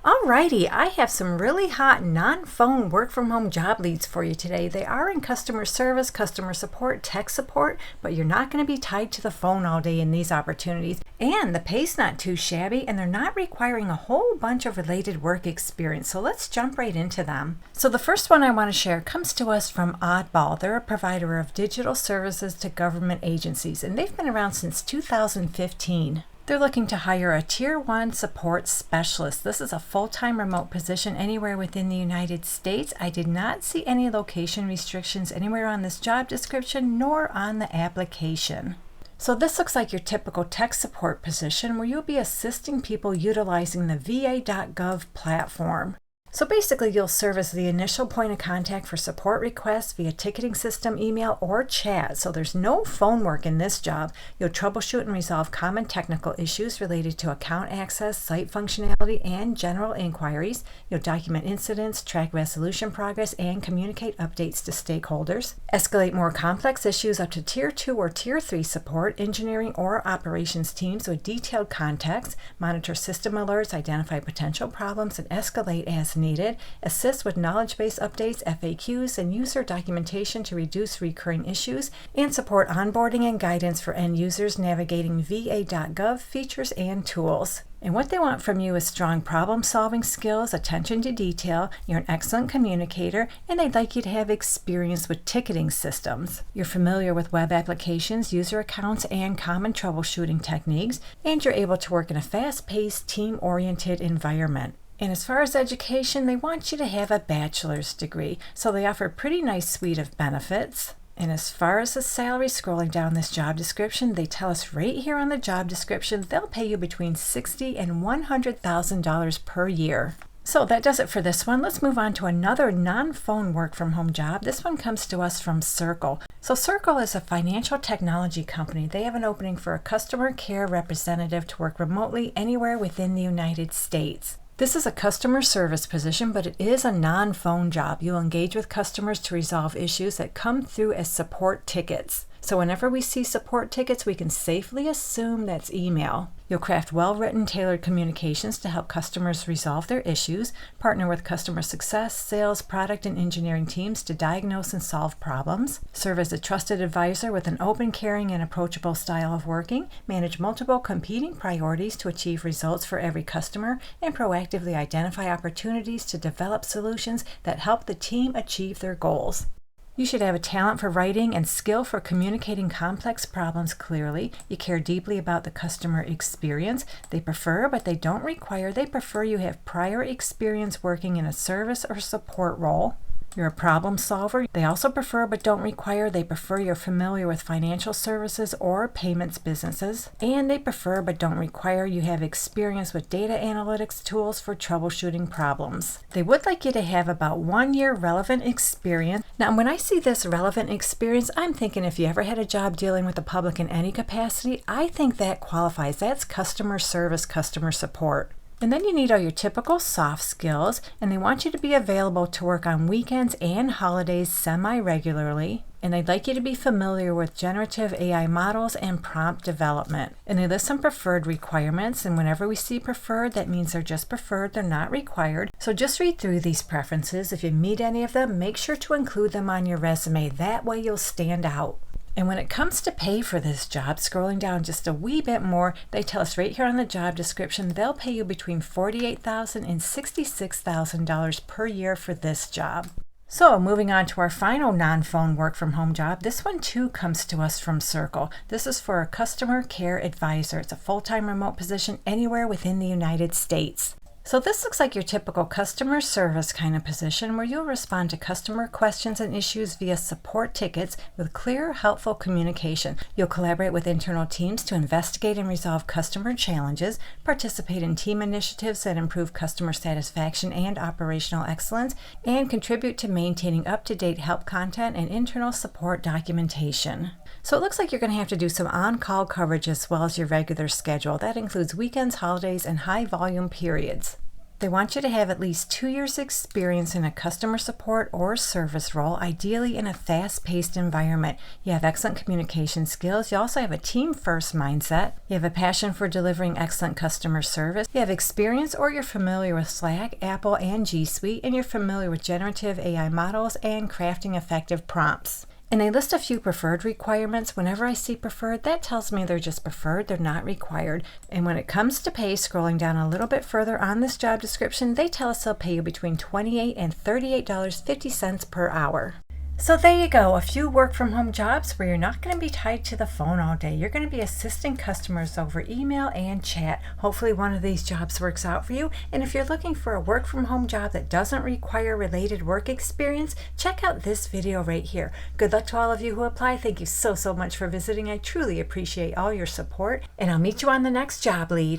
Alrighty, I have some really hot non-phone work-from-home job leads for you today. They are in customer service, customer support, tech support, but you're not going to be tied to the phone all day in these opportunities. And the pay's not too shabby, and they're not requiring a whole bunch of related work experience. So let's jump right into them. So the first one I want to share comes to us from Oddball. They're a provider of digital services to government agencies, and they've been around since 2015. They're looking to hire a Tier 1 support specialist. This is a full-time remote position anywhere within the United States. I did not see any location restrictions anywhere on this job description nor on the application. So this looks like your typical tech support position where you'll be assisting people utilizing the va.gov platform. So basically, you'll serve as the initial point of contact for support requests via ticketing system, email, or chat. So there's no phone work in this job. You'll troubleshoot and resolve common technical issues related to account access, site functionality, and general inquiries. You'll document incidents, track resolution progress, and communicate updates to stakeholders. Escalate more complex issues up to Tier 2 or Tier 3 support, engineering, or operations teams with detailed context. Monitor system alerts, identify potential problems, and escalate as needed, assist with knowledge base updates, FAQs, and user documentation to reduce recurring issues, and support onboarding and guidance for end users navigating va.gov features and tools. And what they want from you is strong problem-solving skills, attention to detail, you're an excellent communicator, and they'd like you to have experience with ticketing systems. You're familiar with web applications, user accounts, and common troubleshooting techniques, and you're able to work in a fast-paced, team-oriented environment. And as far as education, they want you to have a bachelor's degree, so they offer a pretty nice suite of benefits. And as far as the salary, scrolling down this job description, they tell us right here on the job description they'll pay you between $60,000 and $100,000 per year. So that does it for this one. Let's move on to another non-phone work-from-home job. This one comes to us from Circle. So Circle is a financial technology company. They have an opening for a customer care representative to work remotely anywhere within the United States. This is a customer service position, but it is a non-phone job. You'll engage with customers to resolve issues that come through as support tickets. So whenever we see support tickets, we can safely assume that's email. You'll craft well-written, tailored communications to help customers resolve their issues, partner with customer success, sales, product, and engineering teams to diagnose and solve problems, serve as a trusted advisor with an open, caring, and approachable style of working, manage multiple competing priorities to achieve results for every customer, and proactively identify opportunities to develop solutions that help the team achieve their goals. You should have a talent for writing and skill for communicating complex problems clearly. You care deeply about the customer experience. They prefer, but they don't require, they prefer you have prior experience working in a service or support role. You're a problem solver. They also prefer but don't require. They prefer you're familiar with financial services or payments businesses. And they prefer but don't require you have experience with data analytics tools for troubleshooting problems. They would like you to have about 1 year relevant experience. Now, when I see this relevant experience, I'm thinking if you ever had a job dealing with the public in any capacity, I think that qualifies. That's customer service, customer support. And then you need all your typical soft skills, and they want you to be available to work on weekends and holidays semi-regularly. And they'd like you to be familiar with generative AI models and prompt development. And they list some preferred requirements, and whenever we see preferred, that means they're just preferred, they're not required. So just read through these preferences. If you meet any of them, make sure to include them on your resume. That way you'll stand out. And when it comes to pay for this job, scrolling down just a wee bit more, they tell us right here on the job description, they'll pay you between $48,000 and $66,000 per year for this job. So moving on to our final non-phone work-from-home job, this one too comes to us from Circle. This is for a customer care advisor. It's a full-time remote position anywhere within the United States. So this looks like your typical customer service kind of position where you'll respond to customer questions and issues via support tickets with clear, helpful communication. You'll collaborate with internal teams to investigate and resolve customer challenges, participate in team initiatives that improve customer satisfaction and operational excellence, and contribute to maintaining up-to-date help content and internal support documentation. So it looks like you're going to have to do some on-call coverage as well as your regular schedule. That includes weekends, holidays, and high-volume periods. They want you to have at least 2 years experience in a customer support or service role, ideally in a fast-paced environment. You have excellent communication skills. You also have a team-first mindset. You have a passion for delivering excellent customer service. You have experience or you're familiar with Slack, Apple, and G Suite, and you're familiar with generative AI models and crafting effective prompts. And they list a few preferred requirements. Whenever I see preferred, that tells me they're just preferred, they're not required. And when it comes to pay, scrolling down a little bit further on this job description, they tell us they'll pay you between $28 and $38.50 per hour. So there you go, a few work from home jobs where you're not going to be tied to the phone all day. You're going to be assisting customers over email and chat. Hopefully one of these jobs works out for you. And if you're looking for a work from home job that doesn't require related work experience, check out this video right here. Good luck to all of you who apply. Thank you so much for visiting. I truly appreciate all your support, and I'll meet you on the next job lead.